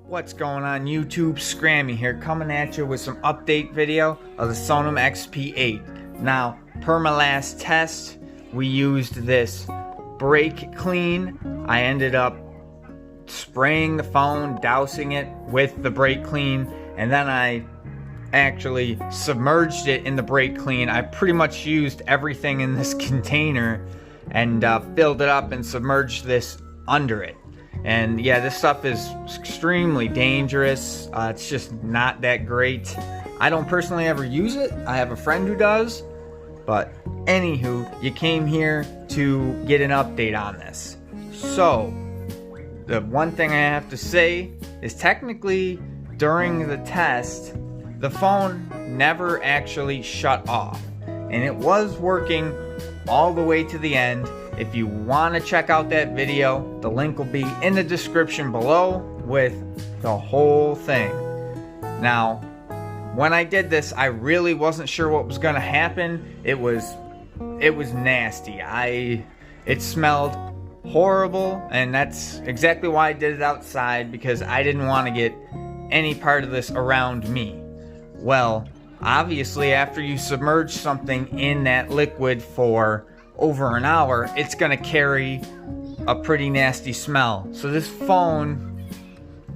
What's going on YouTube? Scrammy here, coming at you with some update video of the Sonim XP8. Now, per my last test, we used this brake clean. I ended up spraying the phone, dousing it with the brake clean, and then I actually submerged it in the brake clean. I pretty much used everything in this container and filled it up and submerged this under it. And yeah, this stuff is extremely dangerous. It's just not that great. I don't personally ever use it. I have a friend who does. But anywho, you came here to get an update on this. So, the one thing I have to say is technically during the test, the phone never actually shut off. And it was working all the way to the end. If you want to check out that video, the link will be in the description below with the whole thing. Now, when I did this, I really wasn't sure what was going to happen. It was nasty. It smelled horrible, and that's exactly why I did it outside, because I didn't want to get any part of this around me. Well, obviously after you submerge something in that liquid for over an hour, it's gonna carry a pretty nasty smell. So this phone,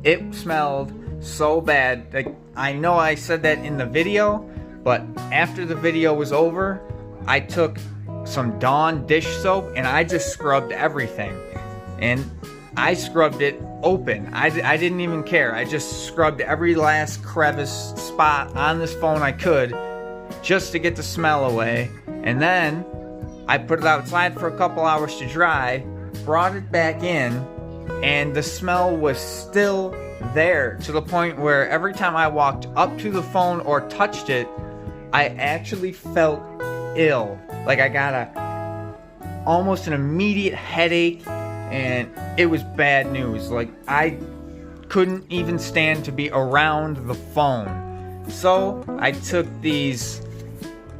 it smelled so bad. Like, I know I said that in the video, but after the video was over, I took some Dawn dish soap and I just scrubbed everything. And I scrubbed it open. I didn't even care. I just scrubbed every last crevice spot on this phone I could, just to get the smell away. And then I put it outside for a couple hours to dry, brought it back in, and the smell was still there, to the point where every time I walked up to the phone or touched it, I actually felt ill. Like I got almost an immediate headache, and it was bad news. Like, I couldn't even stand to be around the phone. So I took these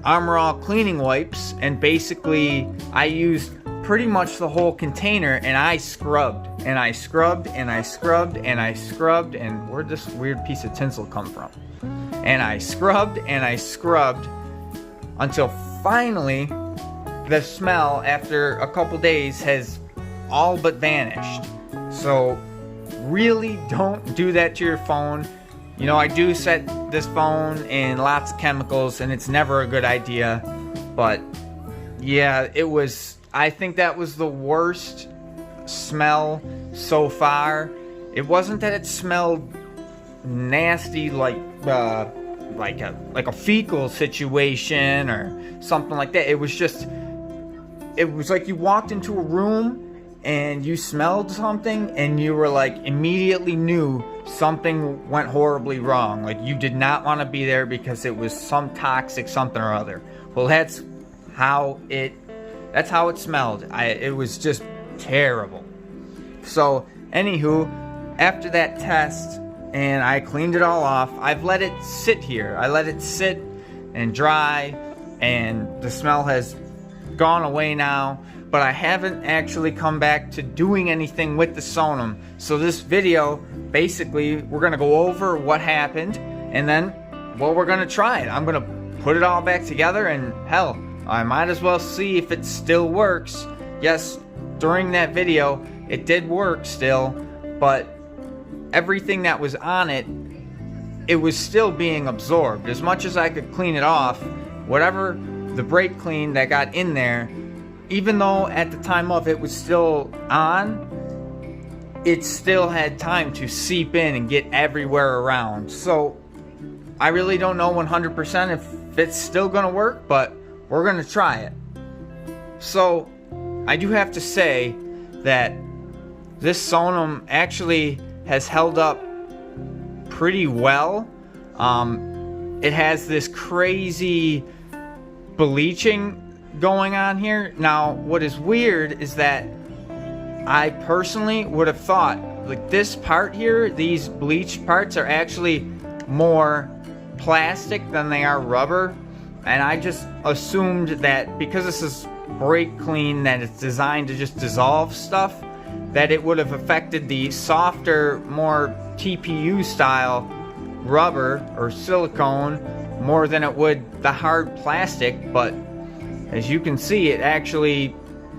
Armor All cleaning wipes, and basically I used pretty much the whole container, and I scrubbed and I scrubbed and I scrubbed and I scrubbed, and where'd this weird piece of tinsel come from? And I scrubbed and I scrubbed until finally the smell after a couple days has all but vanished. So really don't do that to your phone. You know, I do set this phone in lots of chemicals, and it's never a good idea. But yeah, I think that was the worst smell so far. It wasn't that it smelled nasty like a fecal situation or something like that. It was like you walked into a room and you smelled something and you were like immediately knew something went horribly wrong. Like, you did not want to be there because it was some toxic something or other. Well, that's how it smelled. It was just terrible. So anywho, after that test, and I cleaned it all off, I've let it sit here. I let it sit and dry, and the smell has gone away now. But I haven't actually come back to doing anything with the Sonim. So this video, basically, we're going to go over what happened, and then, well, we're going to try it. I'm going to put it all back together, and hell, I might as well see if it still works. Yes, during that video, it did work still, but everything that was on it, it was still being absorbed. As much as I could clean it off, whatever the brake clean that got in there, even though at the time of it was still on, it still had time to seep in and get everywhere around. So I really don't know 100% if it's still going to work, but we're going to try it. So I do have to say that this Sonim actually has held up pretty well. It has this crazy bleaching going on here. Now, what is weird is that I personally would have thought, like, this part here, these bleached parts are actually more plastic than they are rubber, and I just assumed that because this is brake clean, that it's designed to just dissolve stuff, that it would have affected the softer, more TPU style rubber or silicone more than it would the hard plastic, but as you can see, it actually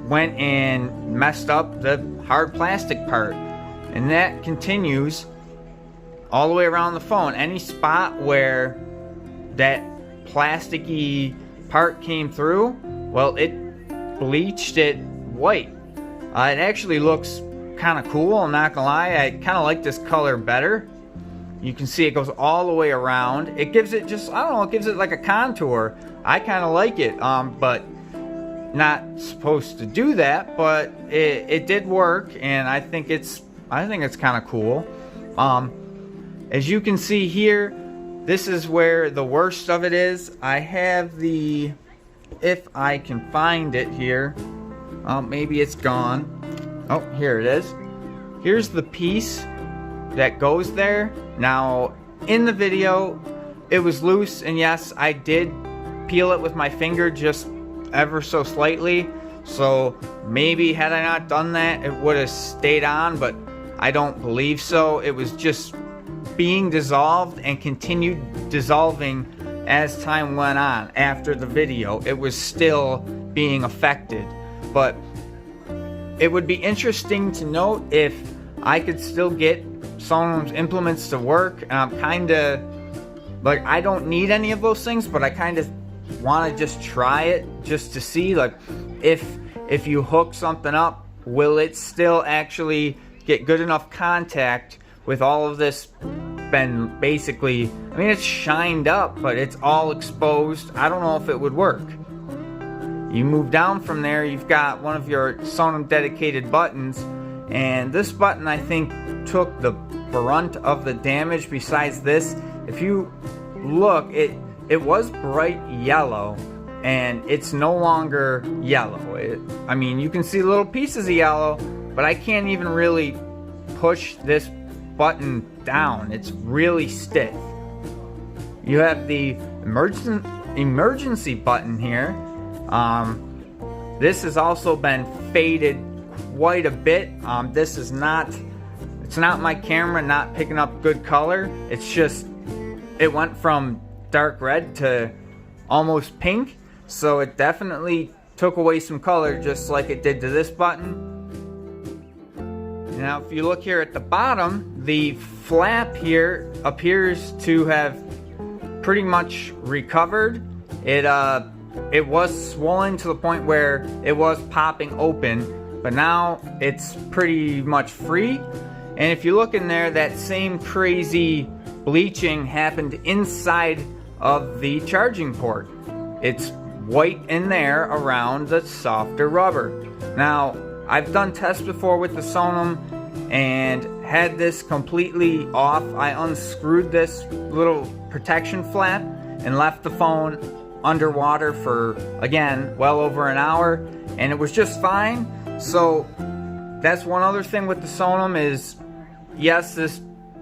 went and messed up the hard plastic part, and that continues all the way around the phone. Any spot where that plasticky part came through, well, it bleached it white. It actually looks kind of cool, I'm not gonna lie. I kind of like this color better. You can see it goes all the way around. It gives it just, I don't know, it gives it like a contour. I kind of like it, but not supposed to do that, but it did work, and I think it's kind of cool. As you can see here, this is where the worst of it is. I have the, if I can find it here, maybe it's gone. Oh, here it is. Here's the piece that goes there. Now, in the video, it was loose, and yes, I did peel it with my finger just ever so slightly. So maybe had I not done that, it would have stayed on, but I don't believe so. It was just being dissolved and continued dissolving as time went on. After the video, it was still being affected. But it would be interesting to note if I could still get Sonim's implements to work, and I'm kind of like, I don't need any of those things, but I kind of want to just try it just to see, like, if you hook something up, will it still actually get good enough contact with all of this been basically, I mean, it's shined up, but it's all exposed. I don't know if it would work. You move down from there, you've got one of your Sonim dedicated buttons, and this button, I think, took the brunt of the damage. Besides this, if you look, it was bright yellow, and it's no longer yellow. I mean, you can see little pieces of yellow, but I can't even really push this button down. It's really stiff. You have the emergency button here. This has also been faded quite a bit. This is not, it's not my camera not picking up good color. It's just, it went from dark red to almost pink, so it definitely took away some color, just like it did to this button. Now if you look here at the bottom, the flap here appears to have pretty much recovered. It was swollen to the point where it was popping open, but now it's pretty much free. And if you look in there, that same crazy bleaching happened inside of the charging port. It's white in there around the softer rubber. Now, I've done tests before with the Sonim and had this completely off. I unscrewed this little protection flap and left the phone underwater for, again, well over an hour, and it was just fine. So that's one other thing with the Sonim is, yes, this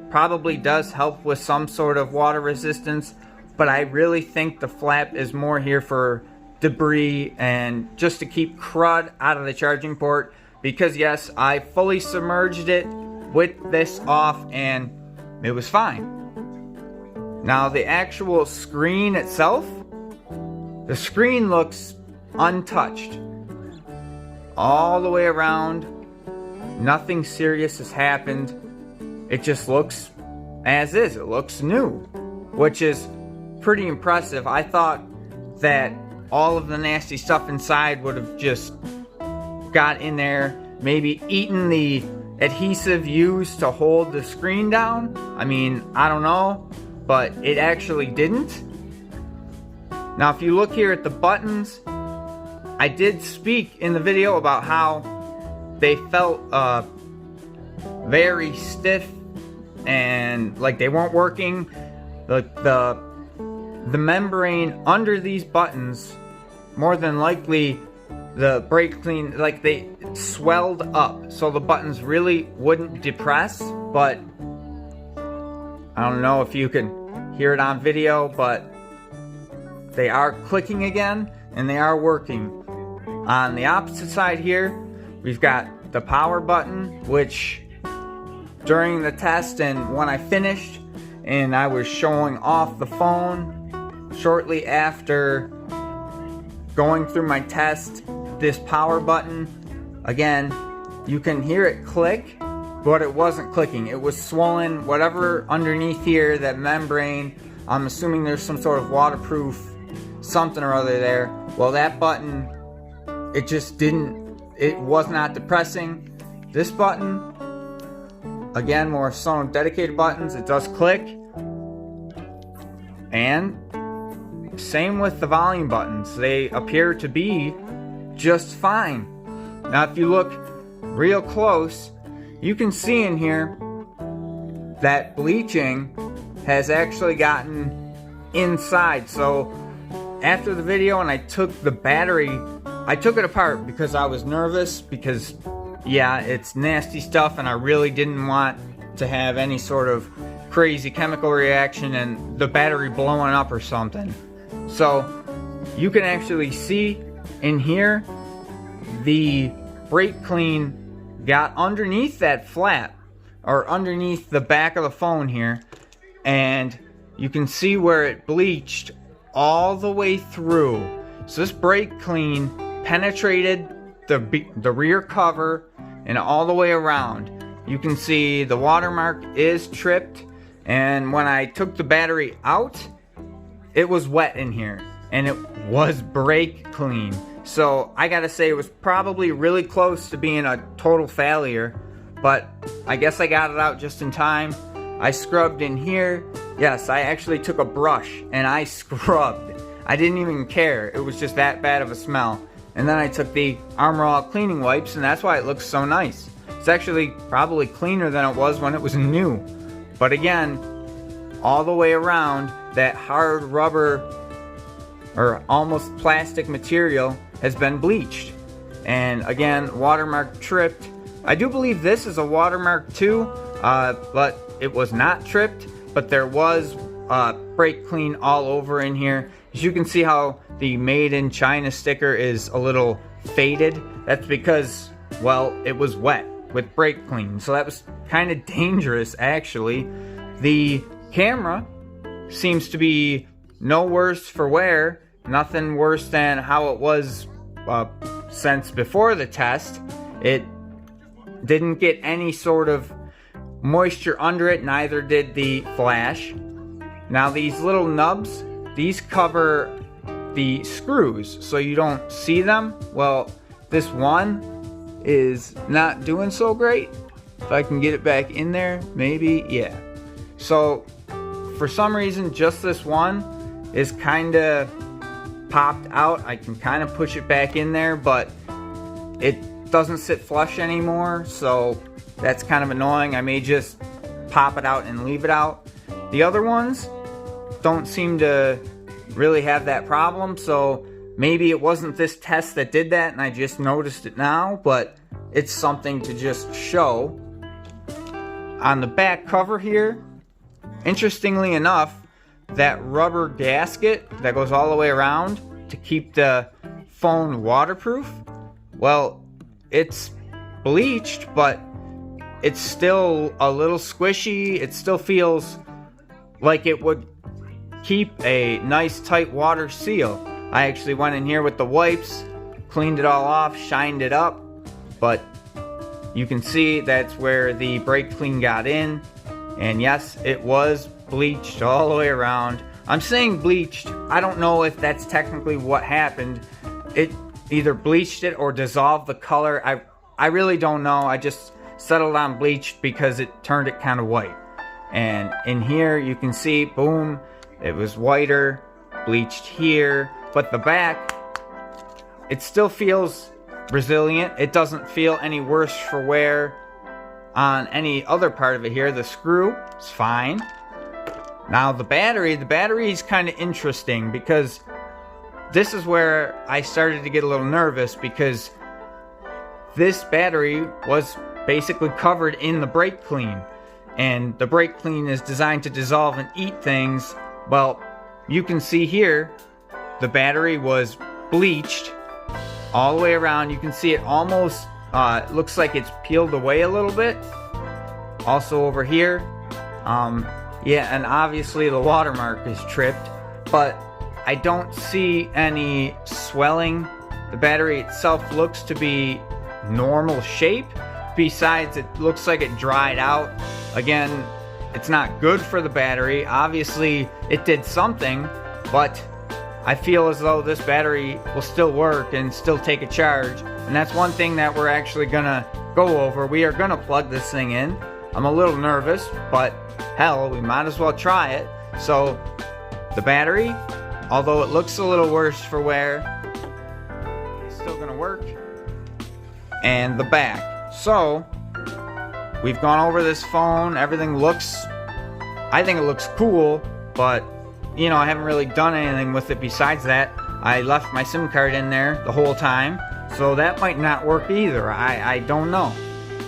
probably does help with some sort of water resistance, but I really think the flap is more here for debris and just to keep crud out of the charging port, because yes, I fully submerged it with this off and it was fine. Now the actual screen itself, the screen looks untouched all the way around. Nothing serious has happened. It just looks as is. It looks new, which is pretty impressive. I thought that all of the nasty stuff inside would have just got in there, maybe eaten the adhesive used to hold the screen down. I mean, I don't know, but it actually didn't. Now if you look here at the buttons, I did speak in the video about how they felt very stiff and like they weren't working. The membrane under these buttons, more than likely the brake clean, like they swelled up, so the buttons really wouldn't depress. But I don't know if you can hear it on video, but they are clicking again and they are working. On the opposite side here, we've got the power button, which during the test and when I finished and I was showing off the phone shortly after going through my test, this power button, again, you can hear it click, but it wasn't clicking. It was swollen, whatever underneath here, that membrane. I'm assuming there's some sort of waterproof something or other there. Well, that button, it just didn't, it was not depressing. This button, again, more Sonim dedicated buttons, it does click. And same with the volume buttons. They appear to be just fine. Now, if you look real close, you can see in here that bleaching has actually gotten inside. So after the video and I took the battery, I took it apart because I was nervous, because yeah, it's nasty stuff and I really didn't want to have any sort of crazy chemical reaction and the battery blowing up or something. So you can actually see in here the brake clean got underneath that flap, or underneath the back of the phone here, and you can see where it bleached all the way through. So this brake clean penetrated the rear cover and all the way around. You can see the watermark is tripped, and when I took the battery out, it was wet in here and it was brake clean. So I gotta say, it was probably really close to being a total failure, but I guess I got it out just in time. I scrubbed in here. Yes, I actually took a brush and I scrubbed. I didn't even care. It was just that bad of a smell. And then I took the Armor All cleaning wipes, and that's why it looks so nice. It's actually probably cleaner than it was when it was new. But again, all the way around, that hard rubber or almost plastic material has been bleached. And again, watermark tripped. I do believe this is a watermark too, but it was not tripped, but there was brake clean all over in here. As you can see how the Made in China sticker is a little faded. That's because, well, it was wet with brake clean. So that was kind of dangerous, actually. The camera seems to be no worse for wear. Nothing worse than how it was since before the test. It didn't get any sort of moisture under it, neither did the flash. Now these little nubs, these cover the screws so you don't see them. Well, this one is not doing so great. If I can get it back in there, maybe, yeah. So for some reason, just this one is kind of popped out. I can kind of push it back in there, but it doesn't sit flush anymore, so that's kind of annoying. I may just pop it out and leave it out. The other ones don't seem to really have that problem, so maybe it wasn't this test that did that and I just noticed it now, but it's something to just show. On the back cover here, interestingly enough, that rubber gasket that goes all the way around to keep the phone waterproof, well, it's bleached, but it's still a little squishy. It still feels like it would keep a nice tight water seal. I actually went in here with the wipes, cleaned it all off, shined it up, but you can see that's where the brake clean got in, and yes, it was bleached all the way around. I'm saying bleached. I don't know if that's technically what happened. It either bleached it or dissolved the color. I really don't know. I just settled on bleached because it turned it kind of white. And in here you can see, boom, it was whiter, bleached here. But the back, it still feels resilient. It doesn't feel any worse for wear on any other part of it here. The screw is fine. Now the battery is kind of interesting, because this is where I started to get a little nervous, because this battery was basically covered in the brake clean, and the brake clean is designed to dissolve and eat things. Well, you can see here the battery was bleached all the way around. You can see it almost looks like it's peeled away a little bit. Also over here, yeah, and obviously the watermark is tripped, but I don't see any swelling. The battery itself looks to be normal shape. Besides, it looks like it dried out. Again, it's not good for the battery. Obviously, it did something, but I feel as though this battery will still work and still take a charge. And that's one thing that we're actually gonna go over. We are gonna plug this thing in. I'm a little nervous, but hell, we might as well try it. So, the battery, although it looks a little worse for wear, it's still gonna work. And the back. So, we've gone over this phone. Everything looks, I think it looks cool, but you know, I haven't really done anything with it besides that. I left my SIM card in there the whole time, so that might not work either. I don't know.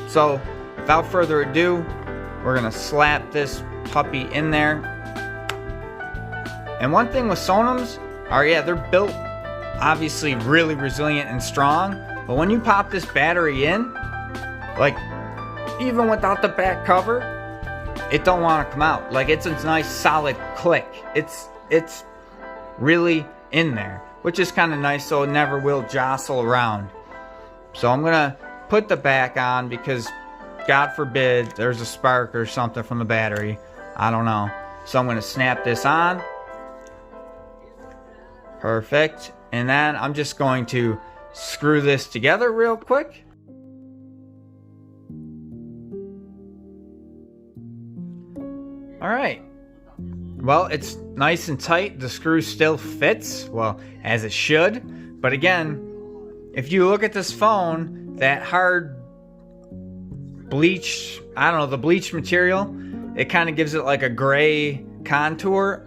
So, without further ado, we're gonna slap this puppy in there. And one thing with Sonims are, yeah, they're built obviously really resilient and strong, but when you pop this battery in, like, even without the back cover, it don't want to come out. Like, it's a nice solid click. It's really in there, which is kind of nice, so it never will jostle around. So I'm gonna put the back on because God forbid there's a spark or something from the battery. I don't know. So I'm gonna snap this on. Perfect. And then I'm just going to screw this together real quick. Alright, well, it's nice and tight. The screw still fits, well, as it should. But again, if you look at this phone, that hard bleach, I don't know, the bleach material, it kind of gives it like a gray contour.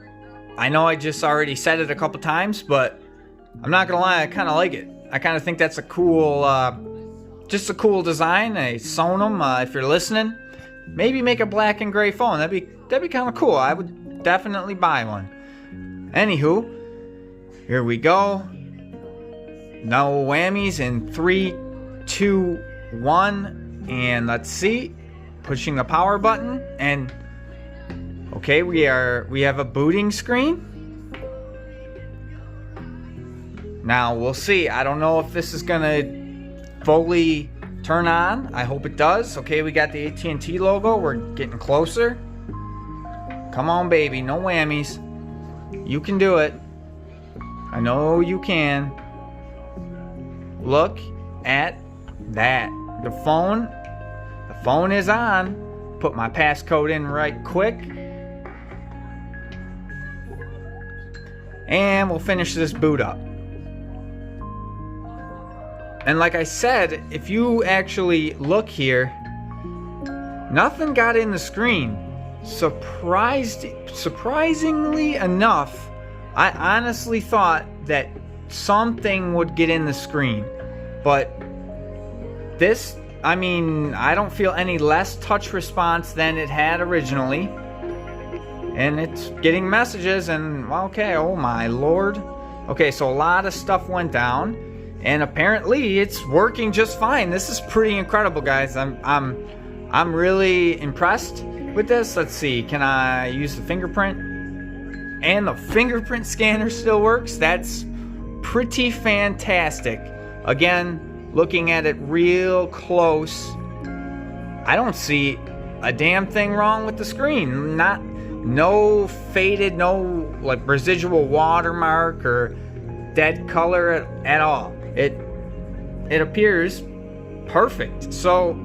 I know I just already said it a couple times, but I'm not gonna lie, I kind of like it. I kind of think that's a cool, just a cool design. A Sonim, if you're listening, maybe make a black and gray phone. That'd be kind of cool. I would definitely buy one. Anywho, here we go. No whammies in 3, 2, 1, and let's see. Pushing the power button, and okay, we have a booting screen. Now we'll see. I don't know if this is gonna fully turn on. I hope it does. Okay, we got the at&t logo. We're getting closer. Come on, baby. No whammies. You can do it. I know you can. Look at that. The phone is on. Put my passcode in right quick. And we'll finish this boot up. And like I said, if you actually look here, nothing got in the screen. Surprisingly enough, I honestly thought that something would get in the screen. But this, I mean, I don't feel any less touch response than it had originally. And it's getting messages and, okay, oh my lord. Okay, so a lot of stuff went down. And apparently it's working just fine. This is pretty incredible, guys. I'm really impressed with this. Let's see. Can I use the fingerprint? And the fingerprint scanner still works. That's pretty fantastic. Again, looking at it real close, I don't see a damn thing wrong with the screen. No faded, no like residual watermark or dead color at all. It appears perfect. So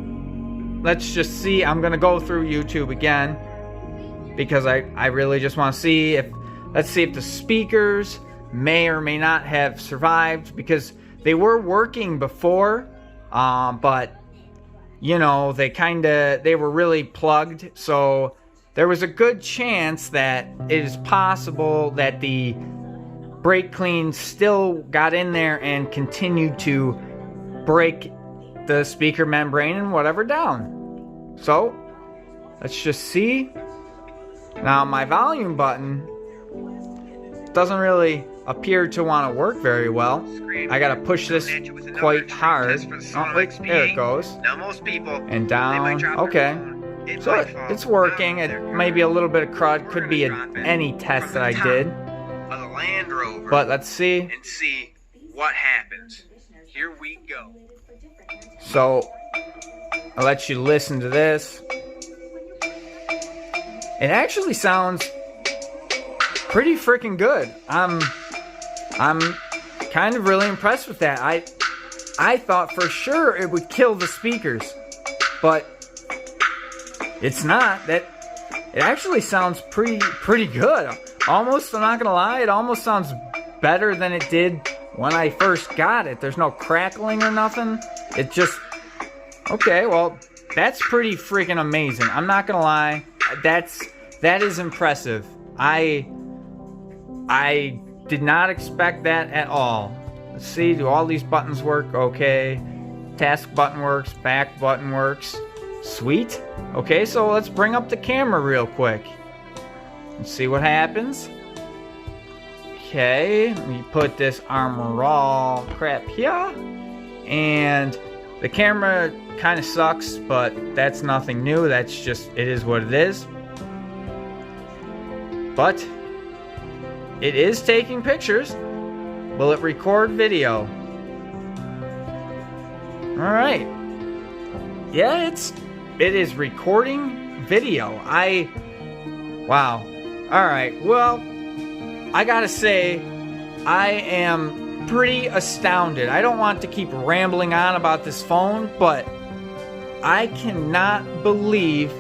let's just see. I'm gonna go through YouTube again because I really just want to see if, let's see if the speakers may or may not have survived, because they were working before, but you know, they were really plugged, so there was a good chance that it is possible that the brake clean still got in there and continued to break the speaker membrane and whatever down. So let's just see. Now my volume button doesn't really appear to want to work very well. I gotta push this quite hard. Oh, wait, there it goes. And down. Okay. So it's working. It may be a little bit of crud. Could be any test that I did. But let's see. And see what happens. Here we go. So I'll let you listen to this. It actually sounds pretty freaking good. I'm kind of really impressed with that. I thought for sure it would kill the speakers, but it's not. It actually sounds pretty good. Almost, I'm not gonna lie, it almost sounds better than it did when I first got it. There's no crackling or nothing. It just, okay, well, that's pretty freaking amazing. I'm not gonna lie, that is impressive. I did not expect that at all. Let's see, do all these buttons work? Okay. Task button works, back button works. Sweet. Okay, so let's bring up the camera real quick. Let's see what happens. Okay, let me put this armor all crap here. And the camera kind of sucks, but that's nothing new. That's just, it is what it is. But it is taking pictures. Will it record video? Alright. Yeah, it is recording video. Wow. Alright, well, I gotta say, I am pretty astounded. I don't want to keep rambling on about this phone, but I cannot believe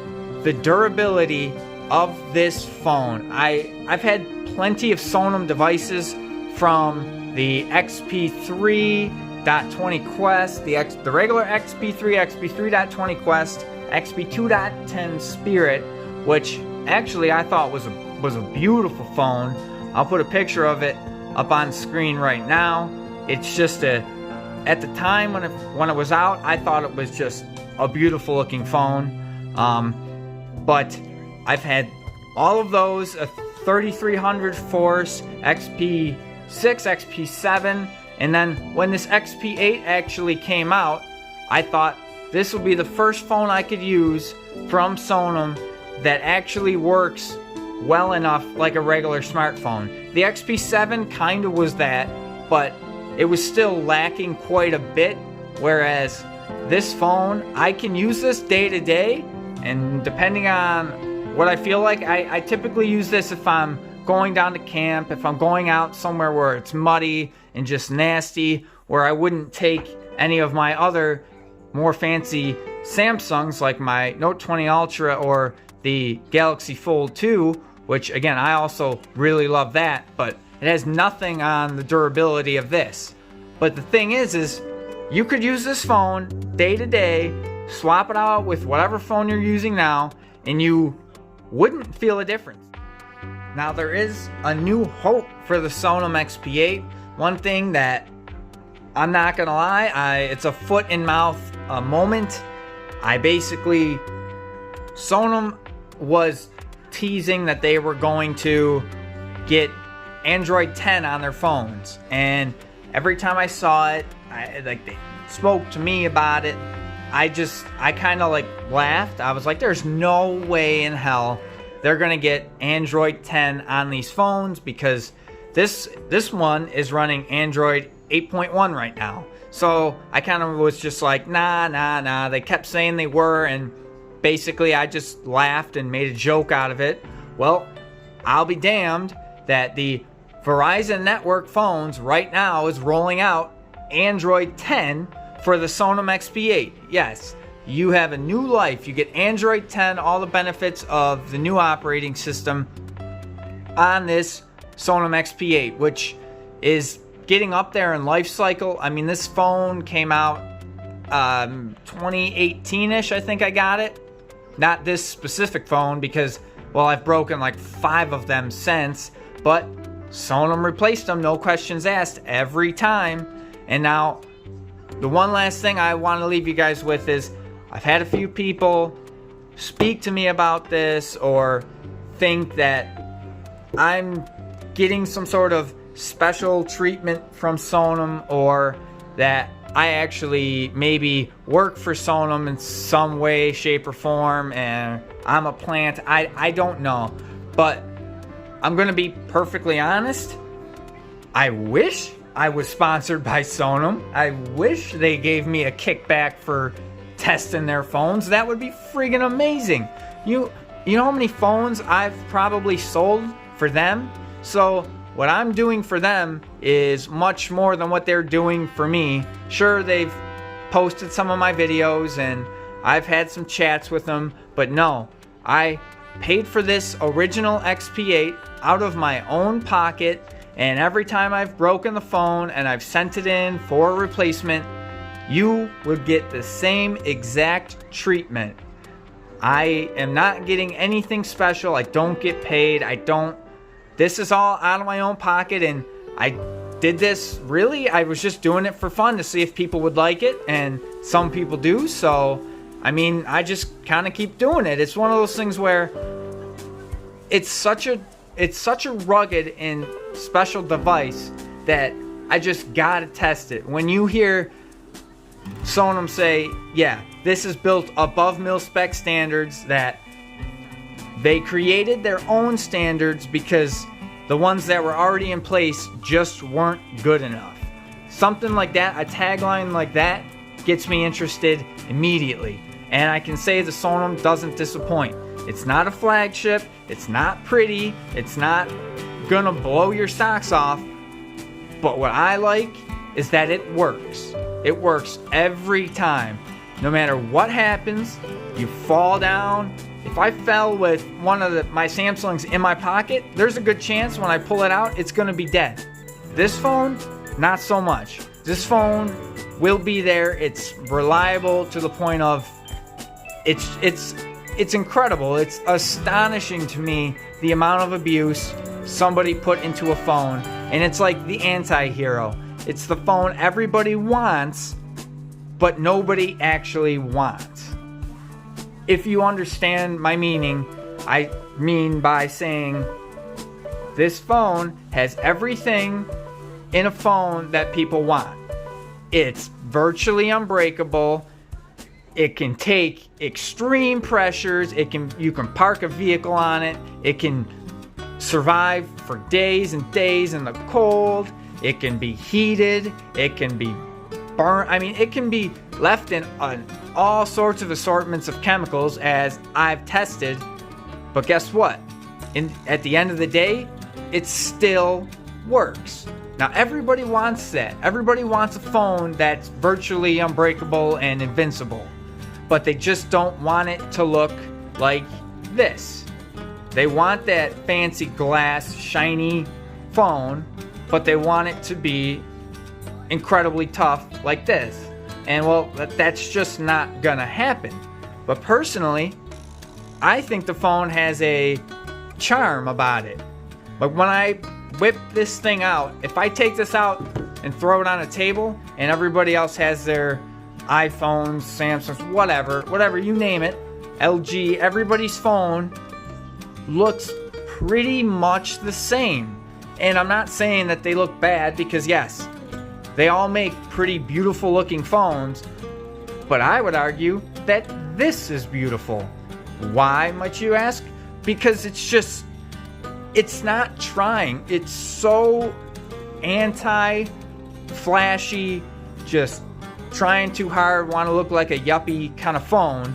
the durability of this phone. I've had plenty of Sonim devices, from the XP3.20 Quest, the regular XP3, XP3.20 Quest, XP2.10 Spirit, which actually I thought was a beautiful phone. I'll put a picture of it up on screen right now. It's just at the time when it was out, I thought it was just a beautiful looking phone. But I've had all of those, a 3300 Force, XP6, XP7, and then when this XP8 actually came out, I thought this would be the first phone I could use from Sonim that actually works well enough like a regular smartphone. The XP7 kind of was that, but it was still lacking quite a bit, whereas this phone, I can use this day to day, and depending on what I feel like, I typically use this if I'm going down to camp, if I'm going out somewhere where it's muddy and just nasty, where I wouldn't take any of my other more fancy Samsungs like my Note 20 Ultra or the Galaxy Fold 2, which again, I also really love that, but it has nothing on the durability of this. But the thing is you could use this phone day to day, swap it out with whatever phone you're using now, and you wouldn't feel a difference. Now, there is a new hope for the Sonim XP8. One thing that I'm not gonna lie, it's a foot in mouth moment. Sonim was teasing that they were going to get Android 10 on their phones, and every time I saw it, they spoke to me about it, I kind of laughed. I was like, there's no way in hell they're gonna get Android 10 on these phones, because this one is running Android 8.1 right now. So I kind of was just like, nah. They kept saying they were, and basically I just laughed and made a joke out of it. Well, I'll be damned that the Verizon network phones right now is rolling out Android 10 for the Sonim XP8. Yes, you have a new life. You get Android 10, all the benefits of the new operating system on this Sonim XP8, which is getting up there in life cycle. I mean, this phone came out 2018-ish, I think I got it. Not this specific phone, because, well, I've broken like 5 of them since, but Sonim replaced them, no questions asked, every time. And now, the one last thing I want to leave you guys with is, I've had a few people speak to me about this, or think that I'm getting some sort of special treatment from Sonim, or that I actually maybe work for Sonim in some way, shape, or form, and I'm a plant. I don't know. But I'm going to be perfectly honest. I wish I was sponsored by Sonim. I wish they gave me a kickback for testing their phones. That would be friggin' amazing. You know how many phones I've probably sold for them? So what I'm doing for them is much more than what they're doing for me. Sure, they've posted some of my videos and I've had some chats with them, but no, I paid for this original XP8 out of my own pocket, and every time I've broken the phone and I've sent it in for a replacement, you would get the same exact treatment. I am not getting anything special. I don't get paid. This is all out of my own pocket, and I did this really, I was just doing it for fun to see if people would like it, and some people do. So I mean, I just kind of keep doing it. It's one of those things where it's such a rugged and special device that I just gotta test it. When you hear Sonim say, yeah, this is built above mil-spec standards, that they created their own standards because the ones that were already in place just weren't good enough. Something like that, a tagline like that, gets me interested immediately. And I can say the Sonim doesn't disappoint. It's not a flagship, it's not pretty, it's not gonna blow your socks off, but what I like is that it works. It works every time. No matter what happens, you fall down. If I fell with one of my Samsungs in my pocket, there's a good chance when I pull it out, it's gonna be dead. This phone, not so much. This phone will be there. It's reliable to the point of it's incredible. It's astonishing to me the amount of abuse somebody put into a phone, and it's like the anti-hero. It's the phone everybody wants, but nobody actually wants. If you understand my meaning, I mean by saying this phone has everything in a phone that people want. It's virtually unbreakable. It can take extreme pressures. You can park a vehicle on it. It can survive for days and days in the cold. It can be heated. It can be burnt. I mean, it can be left in all sorts of assortments of chemicals, as I've tested. But guess what? At the end of the day, it still works. Now, everybody wants that. Everybody wants a phone that's virtually unbreakable and invincible. But they just don't want it to look like this. They want that fancy glass, shiny phone, but they want it to be incredibly tough like this. And well, that's just not gonna happen. But personally, I think the phone has a charm about it. Like when I whip this thing out, if I take this out and throw it on a table and everybody else has their iPhones, Samsungs, whatever, you name it, LG, everybody's phone looks pretty much the same. And I'm not saying that they look bad, because yes, they all make pretty beautiful looking phones, but I would argue that this is beautiful. Why, might you ask? Because it's not trying. It's so anti-flashy, just trying too hard, want to look like a yuppie kind of phone.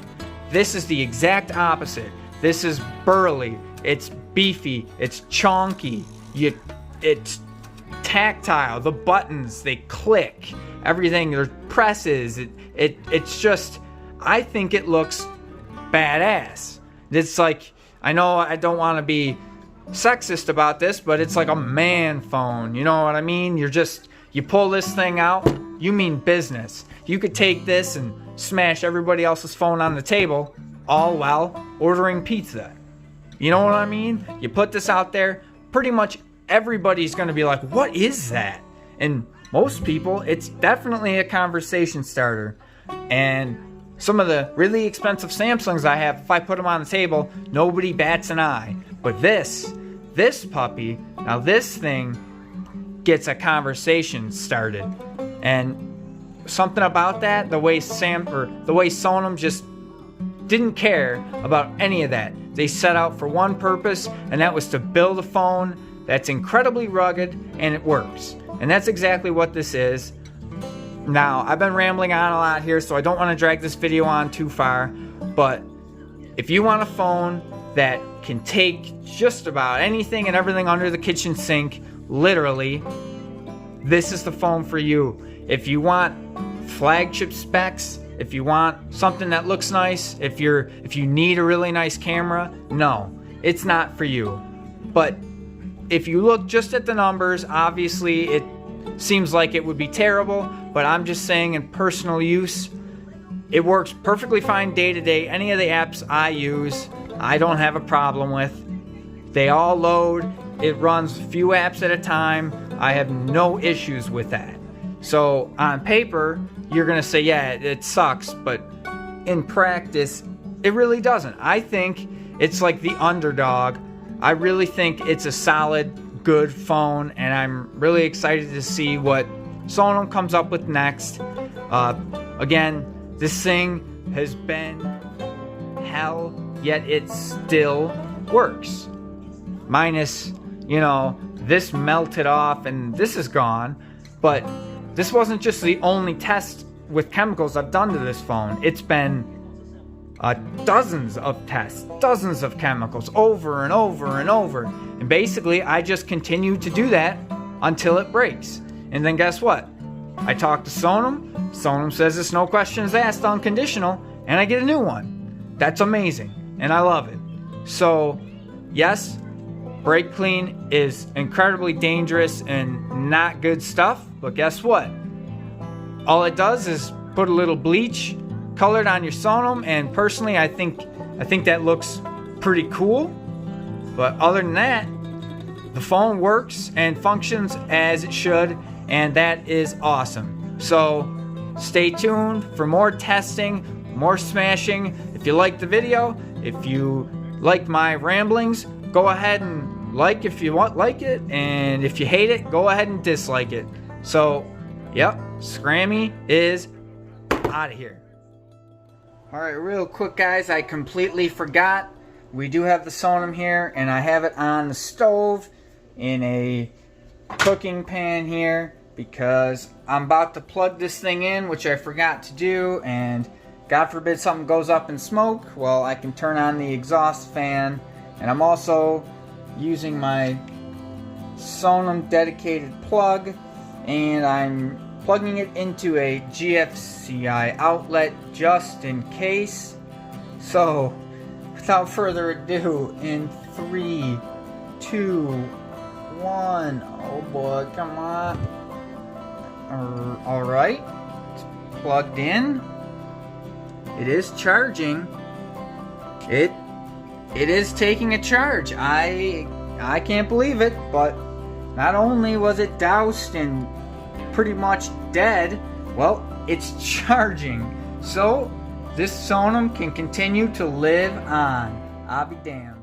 This is the exact opposite. This is burly, it's beefy, it's chonky, it's tactile, the buttons, they click, everything, there's presses, it's just, I think it looks badass. It's like, I know I don't want to be sexist about this, but it's like a man phone, you know what I mean? You pull this thing out, you mean business. You could take this and smash everybody else's phone on the table, all while ordering pizza. You know what I mean? You put this out there, pretty much everybody's going to be like, what is that? And most people, it's definitely a conversation starter. And some of the really expensive Samsungs I have, if I put them on the table, nobody bats an eye. But this this puppy, now this thing gets a conversation started. And something about that, the way Sonim just didn't care about any of that. They set out for one purpose, and that was to build a phone that's incredibly rugged, and it works. And that's exactly what this is. Now, I've been rambling on a lot here, so I don't want to drag this video on too far, but if you want a phone that can take just about anything and everything under the kitchen sink, literally, this is the phone for you. If you want flagship specs, if you want something that looks nice, if you need a really nice camera, no, it's not for you. But if you look just at the numbers, obviously it seems like it would be terrible, but I'm just saying in personal use, it works perfectly fine day to day. Any of the apps I use, I don't have a problem with. They all load. It runs a few apps at a time. I have no issues with that. So on paper, you're gonna say, yeah, it sucks, but in practice, it really doesn't. I think it's like the underdog. I really think it's a solid, good phone, and I'm really excited to see what Sonim comes up with next. Again, this thing has been hell, yet it still works. Minus, this melted off and this is gone, but this wasn't just the only test with chemicals I've done to this phone. It's been dozens of tests, dozens of chemicals, over and over and over. And basically, I just continue to do that until it breaks. And then guess what? I talk to Sonim. Sonim says it's no questions asked, unconditional, and I get a new one. That's amazing, and I love it. So, yes, brake clean is incredibly dangerous and not good stuff, but guess what? All it does is put a little bleach colored on your Sonim, and personally I think that looks pretty cool. But other than that, the phone works and functions as it should, and that is awesome. So stay tuned for more testing, more smashing. If you liked the video, if you liked my ramblings, go ahead and like if you like it, and if you hate it, go ahead and dislike it. So, yep, Scrammy is out of here. Alright, real quick guys, I completely forgot. We do have the Sonim here, and I have it on the stove in a cooking pan here because I'm about to plug this thing in, which I forgot to do, and God forbid something goes up in smoke, well, I can turn on the exhaust fan. And I'm also using my Sonim dedicated plug, and I'm plugging it into a GFCI outlet just in case. So, without further ado, in 3, 2, 1, oh boy, come on. Alright, it's plugged in. It is charging. It is taking a charge. I can't believe it, but not only was it doused and pretty much dead, well, it's charging. So this Sonim can continue to live on. I'll be damned.